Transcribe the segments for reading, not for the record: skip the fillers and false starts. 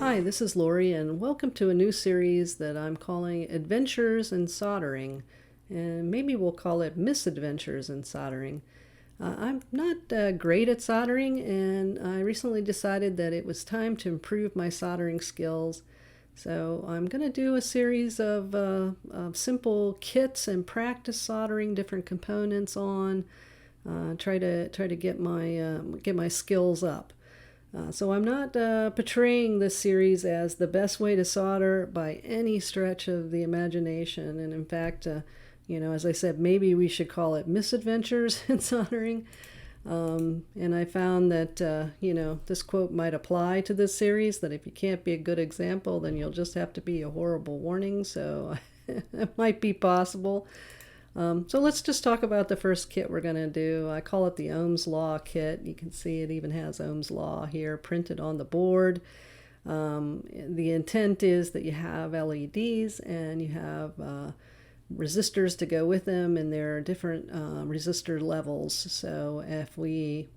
Hi, this is Lori, and welcome to a new series that I'm calling Adventures in Soldering. And maybe we'll call it Misadventures in Soldering. I'm not great at soldering, and I recently decided that it was time to improve my soldering skills. So I'm going to do a series of simple kits and practice soldering different components on. Try to get my skills up. So I'm not portraying this series as the best way to solder by any stretch of the imagination. And in fact, as I said, maybe we should call it misadventures in soldering. And I found that, this quote might apply to this series, that if you can't be a good example, then you'll just have to be a horrible warning. So it might be possible. So let's just talk about the first kit we're going to do. I call it the Ohm's Law kit. You can see it even has Ohm's Law here printed on the board. The intent is that you have LEDs and you have resistors to go with them, and there are different resistor levels. So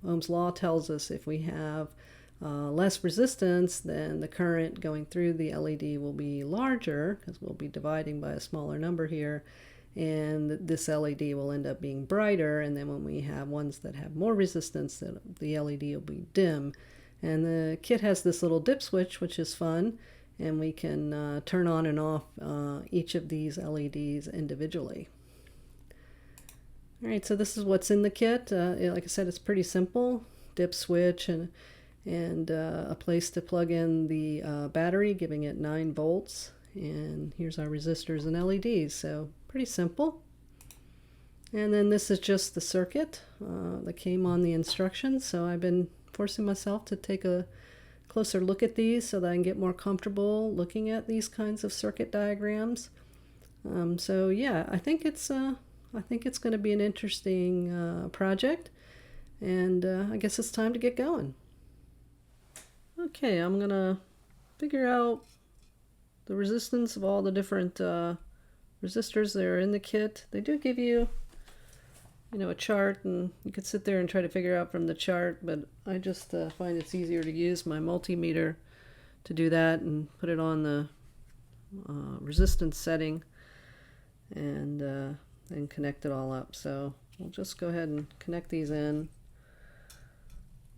Ohm's Law tells us if we have less resistance, then the current going through the LED will be larger, because we'll be dividing by a smaller number here. And this LED will end up being brighter, and then when we have ones that have more resistance, the LED will be dim. And the kit has this little dip switch, which is fun, and we can turn on and off each of these LEDs individually. Alright, so this is what's in the kit. Like I said, it's pretty simple. Dip switch and a place to plug in the battery, giving it 9 volts. And here's our resistors and LEDs, so pretty simple. And then this is just the circuit that came on the instructions, so I've been forcing myself to take a closer look at these so that I can get more comfortable looking at these kinds of circuit diagrams. So yeah, I think it's going to be an interesting project, and I guess it's time to get going. Okay, I'm gonna figure out the resistance of all the different resistors that are in the kit. They do give you, a chart, and you could sit there and try to figure out from the chart, but I just find it's easier to use my multimeter to do that and put it on the resistance setting and connect it all up. So we'll just go ahead and connect these in.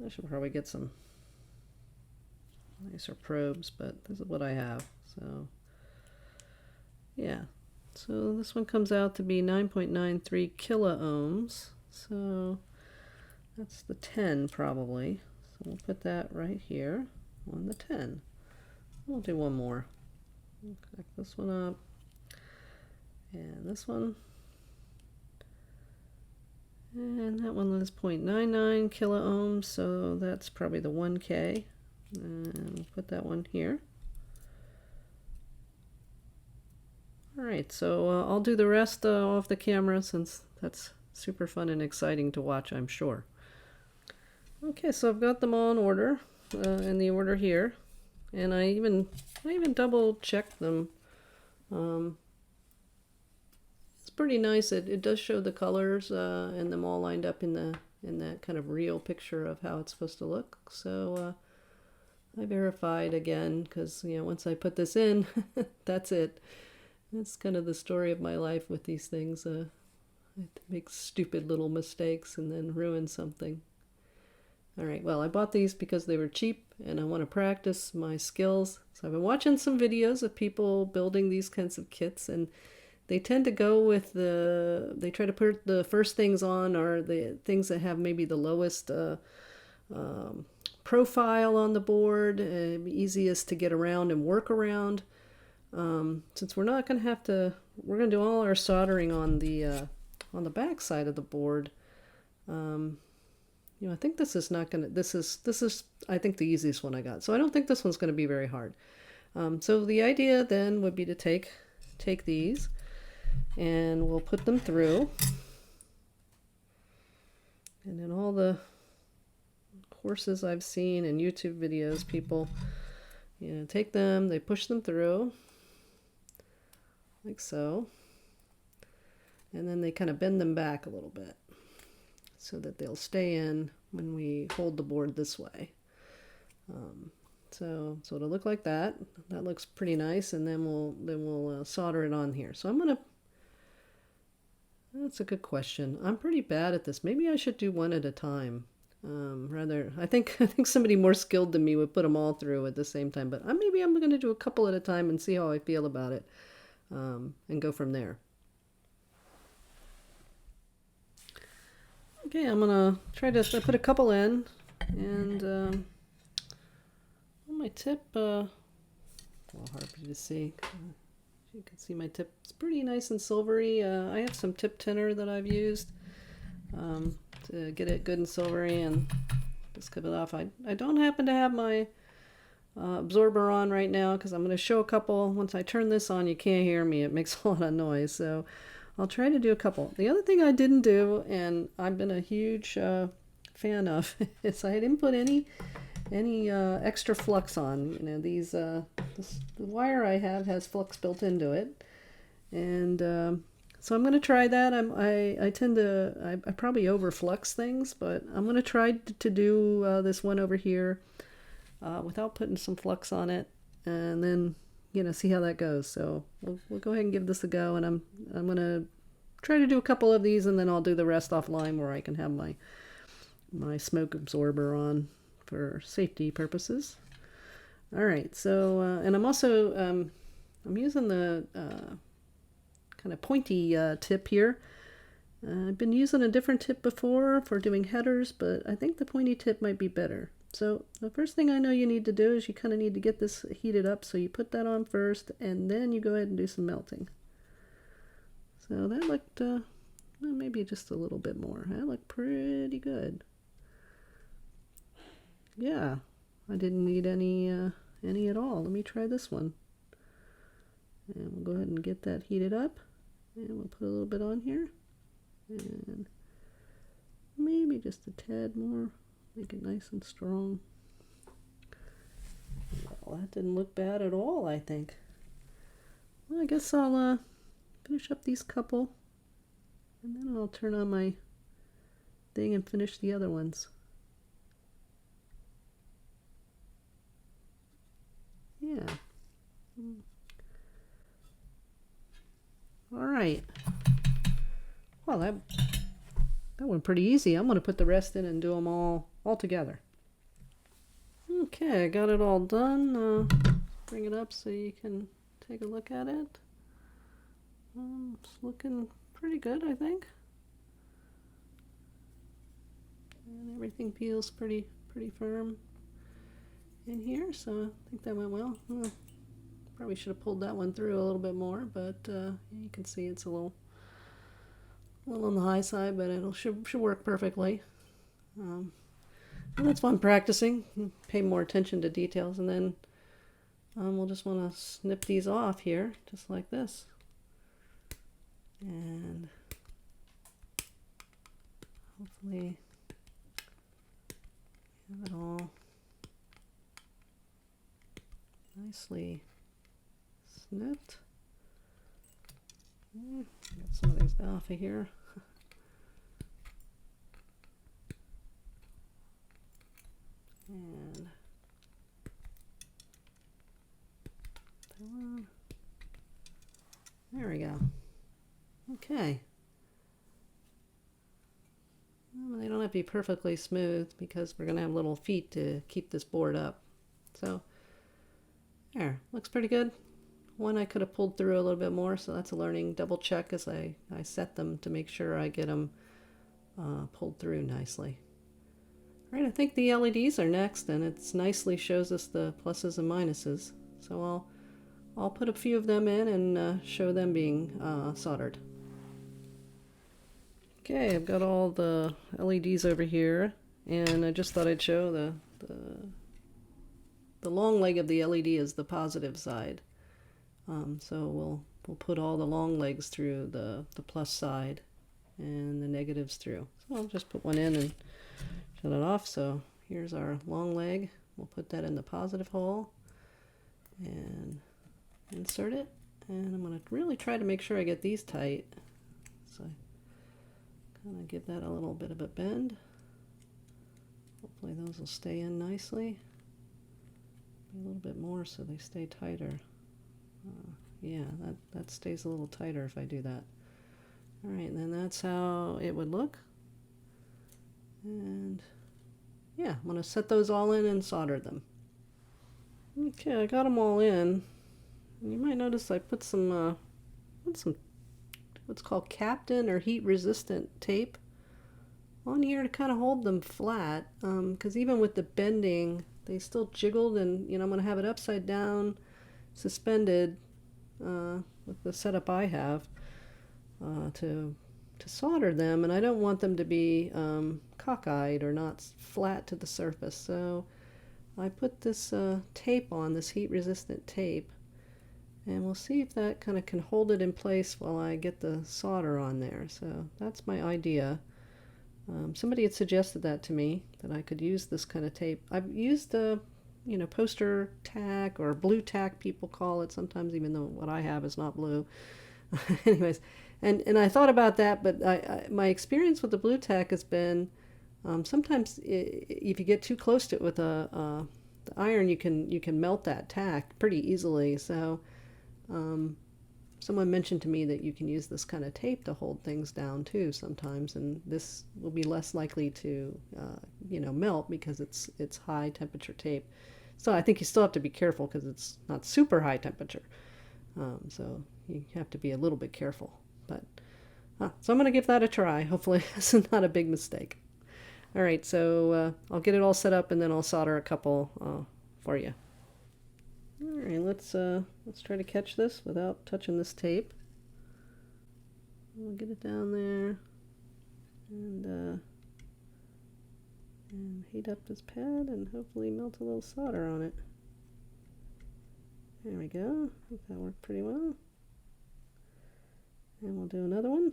I should probably get some nicer probes, but this is what I have. So yeah, so this one comes out to be 9.93 kilo ohms, so that's the 10 probably. So we'll put that right here on the 10. We'll do one more. We'll connect this one up and this one, and that one is 0.99 kilo ohms, so that's probably the 1K, and we'll put that one here. Alright, so I'll do the rest off the camera, since that's super fun and exciting to watch, I'm sure. Okay, so I've got them all in order, in the order here, and I even double checked them. It's pretty nice. It does show the colors and them all lined up in that kind of real picture of how it's supposed to look. So I verified again, because once I put this in, that's it. That's kind of the story of my life with these things. I make stupid little mistakes and then ruin something. Alright, well, I bought these because they were cheap and I want to practice my skills. So I've been watching some videos of people building these kinds of kits, and they tend to go with they try to put the first things on are the things that have maybe the lowest profile on the board, easiest to get around and work around. Since we're not going to have to, we're going to do all our soldering on the back side of the board. I think this is not going to, this is I think the easiest one I got. So I don't think this one's going to be very hard. So the idea then would be to take these and we'll put them through. And in all the courses I've seen in YouTube videos, people, take them, they push them through like so, and then they kind of bend them back a little bit so that they'll stay in when we hold the board this way. So it'll look like that. That looks pretty nice, and then we'll solder it on here. So I'm gonna. That's a good question. I'm pretty bad at this. Maybe I should do one at a time. Rather, I think somebody more skilled than me would put them all through at the same time. But maybe I'm going to do a couple at a time and see how I feel about it, and go from there. Okay, I'm gonna try to put a couple in, and on my tip, a little hard for you to see. You can see my tip. It's pretty nice and silvery. I have some tip tinner that I've used to get it good and silvery, and just clip it off. I don't happen to have my absorber on right now because I'm going to show a couple. Once I turn this on, you can't hear me. It makes a lot of noise, so I'll try to do a couple. The other thing I didn't do, and I've been a huge fan of, is I didn't put any extra flux on. You know, the wire I have has flux built into it, and so I'm going to try that. I tend to I probably overflux things, but I'm going to try to do this one over here without putting some flux on it, and then see how that goes. So we'll go ahead and give this a go, and I'm going to try to do a couple of these, and then I'll do the rest offline where I can have my smoke absorber on for safety purposes. All right, so and I'm also I'm using the kind of pointy tip here. I've been using a different tip before for doing headers, but I think the pointy tip might be better. So the first thing I know you need to do is you kind of need to get this heated up. So you put that on first, and then you go ahead and do some melting. So that looked well, maybe just a little bit more. That looked pretty good. Yeah, I didn't need any at all. Let me try this one. And we'll go ahead and get that heated up. And we'll put a little bit on here. And maybe just a tad more. Make it nice and strong. Well, that didn't look bad at all, I think. Well, I guess I'll finish up these couple. And then I'll turn on my thing and finish the other ones. Yeah. All right. Well, that went pretty easy. I'm going to put the rest in and do them all together. Okay, I got it all done. Bring it up so you can take a look at it. It's looking pretty good, I think. And everything feels pretty firm in here, so I think that went well. Probably should have pulled that one through a little bit more, but you can see it's a little on the high side, but it should work perfectly. And that's fun practicing. Pay more attention to details, and then we'll just want to snip these off here, just like this, and hopefully have it all nicely snipped. Get some of these off of here. And there we go. Okay. Well, they don't have to be perfectly smooth because we're going to have little feet to keep this board up. So there, looks pretty good. One I could have pulled through a little bit more, so that's a learning double check as I set them to make sure I get them pulled through nicely. All right, I think the LEDs are next, and it nicely shows us the pluses and minuses. So I'll put a few of them in and show them being soldered. Okay, I've got all the LEDs over here, and I just thought I'd show the long leg of the LED is the positive side. So we'll put all the long legs through the plus side and the negatives through. So I'll just put one in and shut it off. So here's our long leg. We'll put that in the positive hole and insert it. And I'm going to really try to make sure I get these tight. So kind of give that a little bit of a bend. Hopefully those will stay in nicely. a little bit more so they stay tighter. Yeah, that stays a little tighter if I do that. All right, and then that's how it would look. And yeah, I'm going to set those all in and solder them. Okay, I got them all in. And you might notice I put some what's called Captain or heat resistant tape on here to kind of hold them flat, because even with the bending they still jiggled, and I'm going to have it upside down suspended with the setup I have to solder them, and I don't want them to be cockeyed or not flat to the surface, so I put this tape on, this heat resistant tape, and we'll see if that kind of can hold it in place while I get the solder on there. So that's my idea. Somebody had suggested that to me, that I could use this kind of tape. I've used poster tack, or blue tack people call it sometimes, even though what I have is not blue. Anyways, and I thought about that, but my experience with the blue tack has been sometimes if you get too close to it with the iron, you can melt that tack pretty easily. So someone mentioned to me that you can use this kind of tape to hold things down too sometimes, and this will be less likely to melt because it's high temperature tape. So I think you still have to be careful because it's not super high temperature, so you have to be a little bit careful. But so I'm going to give that a try. Hopefully it's not a big mistake. All right, so I'll get it all set up and then I'll solder a couple for you. All right, let's try to catch this without touching this tape. We'll get it down there and heat up this pad and hopefully melt a little solder on it. There we go. I think that worked pretty well. And we'll do another one.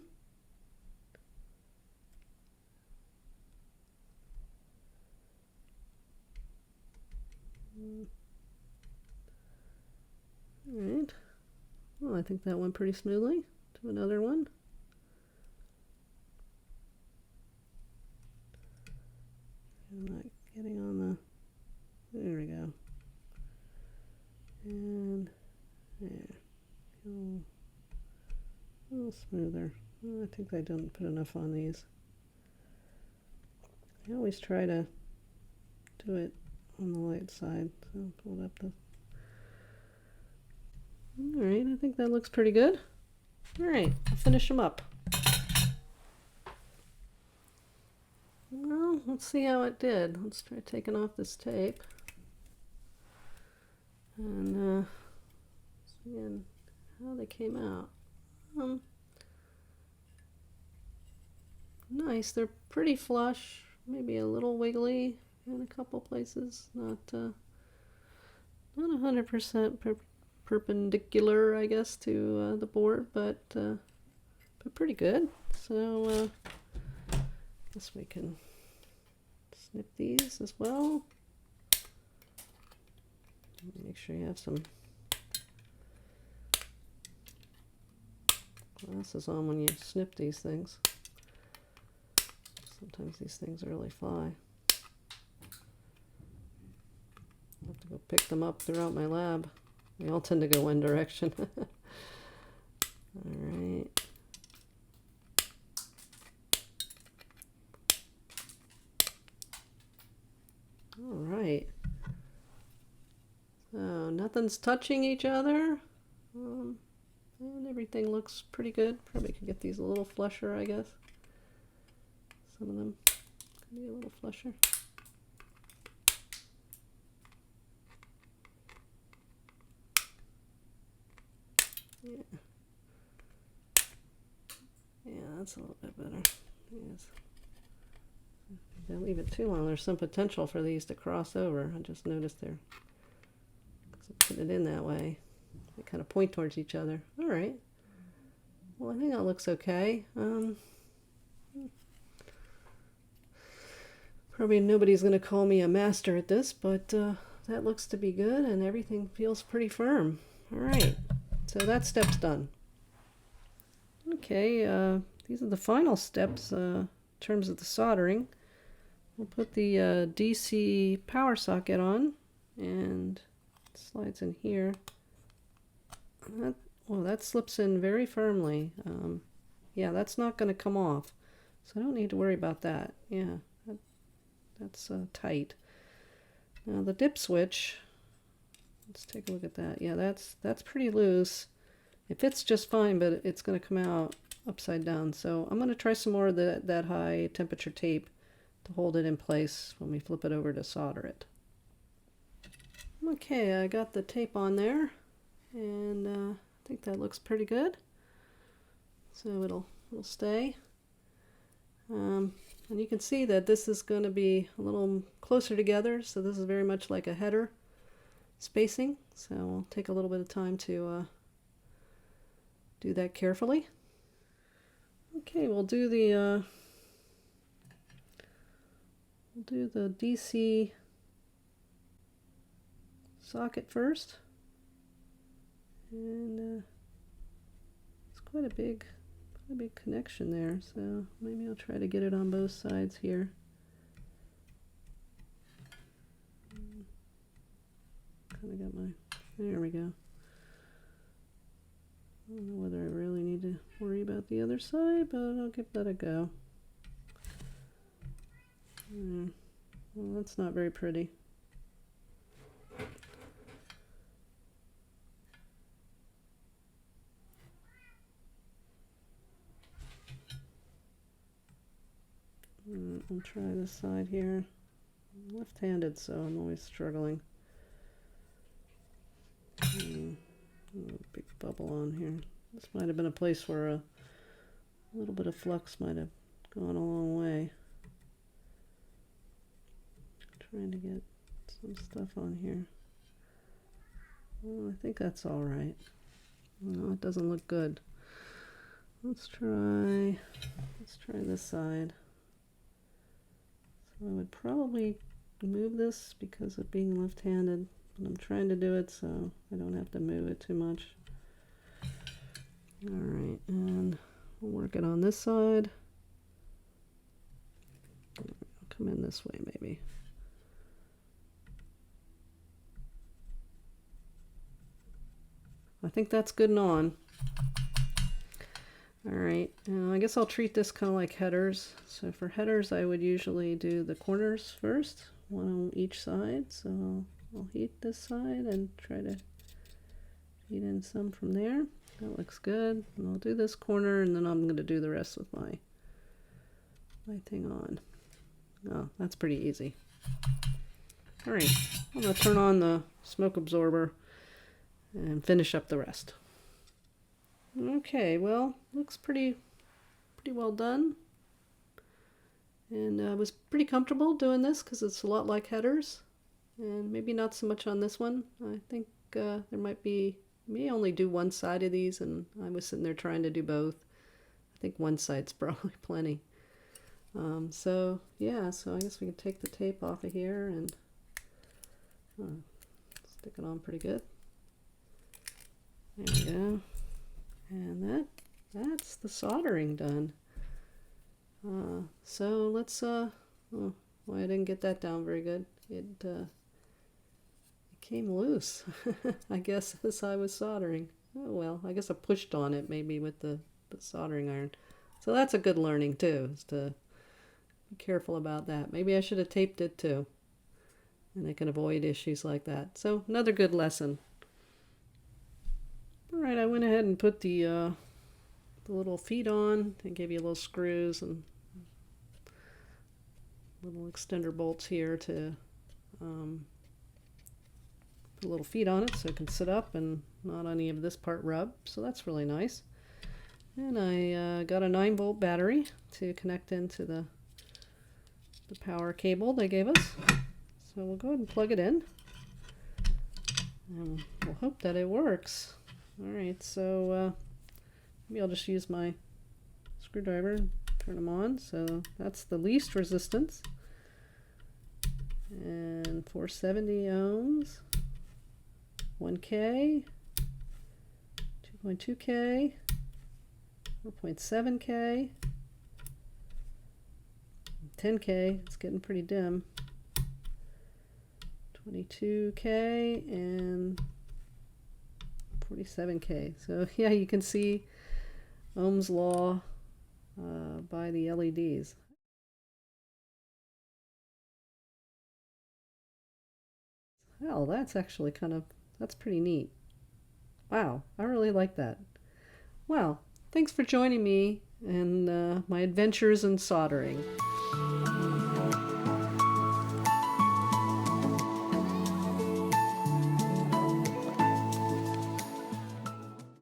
Alright, well, I think that went pretty smoothly. Do another one. I'm not getting on the... There we go. And there. A little smoother. Well, I think I didn't put enough on these. I always try to do it on the light side. So I'll pull it up the... Alright, I think that looks pretty good. Alright, I'll finish them up. Well, let's see how it did. Let's try taking off this tape. And see how they came out. Nice, they're pretty flush, maybe a little wiggly in a couple places. Not 100% perpendicular, I guess, to the board, but pretty good. So I guess we can snip these as well. Make sure you have some glasses on when you snip these things. Sometimes these things really fly. I'll have to go pick them up throughout my lab. They all tend to go one direction. Alright. Alright. So nothing's touching each other. And everything looks pretty good. Probably could get these a little flusher, I guess. Some of them could be a little flusher. Yeah. Yeah, that's a little bit better. Yes. Don't leave it too long. There's some potential for these to cross over. I just noticed there. So put it in that way. They kind of point towards each other. All right. Well, I think that looks okay. Probably nobody's going to call me a master at this, but that looks to be good, and everything feels pretty firm. All right. So that step's done. Okay, these are the final steps in terms of the soldering. We'll put the DC power socket on, and slides in here. Well, that slips in very firmly. Yeah, that's not going to come off, so I don't need to worry about that. Yeah, that's tight. Now the dip switch, let's take a look at that. Yeah, that's pretty loose. It fits just fine, but it's going to come out upside down. So I'm going to try some more of that high temperature tape to hold it in place when we flip it over to solder it. Okay, I got the tape on there, and I think that looks pretty good. So it'll stay. And you can see that this is going to be a little closer together, so this is very much like a header spacing. So we'll take a little bit of time to do that carefully. Okay, we'll do the DC socket first, and it's quite a big connection there, so maybe I'll try to get it on both sides here. Kind of got there we go. I don't know whether I really need to worry about the other side, but I'll give that a go. Well, that's not very pretty. I'll try this side here. I'm left-handed, so I'm always struggling. Big bubble on here. This might have been a place where a little bit of flux might have gone a long way. Trying to get some stuff on here. Well, I think that's all right. No, it doesn't look good. Let's try this side. So I would probably move this because of being left-handed, but I'm trying to do it so I don't have to move it too much. All right, and we'll work it on this side. I'll come in this way maybe. I think that's good and on. All right, I guess I'll treat this kind of like headers. So for headers, I would usually do the corners first, one on each side. So I'll heat this side and try to heat in some from there. That looks good. And I'll do this corner, and then I'm going to do the rest with my thing on. Oh, that's pretty easy. All right, I'm going to turn on the smoke absorber and finish up the rest. Okay, well, looks pretty well done, and I was pretty comfortable doing this because it's a lot like headers, and maybe not so much on this one. I think there may only do one side of these, and I was sitting there trying to do both. I think one side's probably plenty. So yeah, so I guess we can take the tape off of here and stick it on pretty good. There we go. And that's the soldering done. So let's oh, well, I didn't get that down very good. It came loose, I guess, as I was soldering. Oh well, I guess I pushed on it maybe with the soldering iron. So that's a good learning too, is to be careful about that. Maybe I should have taped it too, and I can avoid issues like that. So another good lesson. All right, I went ahead and put the little feet on and gave you little screws and little extender bolts here to put little feet on it so it can sit up and not any of this part rub. So that's really nice. And I got a 9-volt battery to connect into the power cable they gave us. So we'll go ahead and plug it in, and we'll hope that it works. Alright, so maybe I'll just use my screwdriver and turn them on. So that's the least resistance. And 470 ohms, 1K, 2.2K, 4.7K, 10K, it's getting pretty dim, 22K and 47K. So yeah, you can see Ohm's law by the LEDs. Well, that's actually that's pretty neat. Wow, I really like that. Well, thanks for joining me in my adventures in soldering.